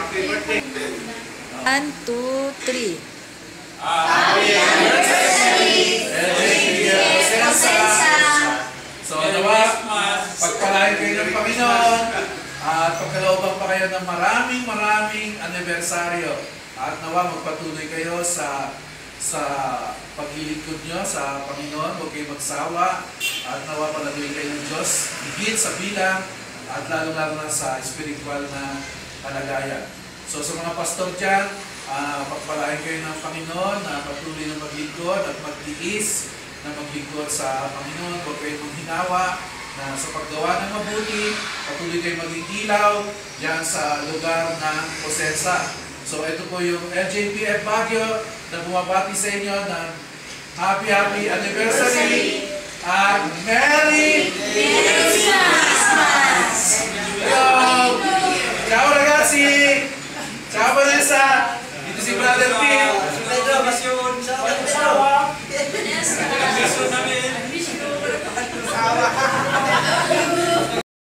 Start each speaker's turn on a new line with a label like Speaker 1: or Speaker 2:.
Speaker 1: Happy birthday.
Speaker 2: 1, 2, 3.
Speaker 1: Happy anniversary!
Speaker 3: So, nawa, pagpalain kayo ng Panginoon at pagkalooban pa kayo ng maraming anibersaryo. At nawa, magpatuloy kayo sa paglilingkod nyo sa Panginoon. Huwag kayo magsawa. At nawa, palaguin kayo ng Diyos. Higit sa bilang at lalo-lalo na sa spiritual na kalagayan. So, sa mga pastor dyan, pagpalain kayo ng Panginoon na patuloy na maglingkod at magtiis na maglingkod sa Panginoon. Huwag kayo maghinawa na sa paggawa ng mabuti, patuloy kayo maging ilaw dyan sa lugar ng Posesa. So ito po yung LJPF Baguio na bumabati sa inyo ng happy anniversary at Merry Christmas! Hello!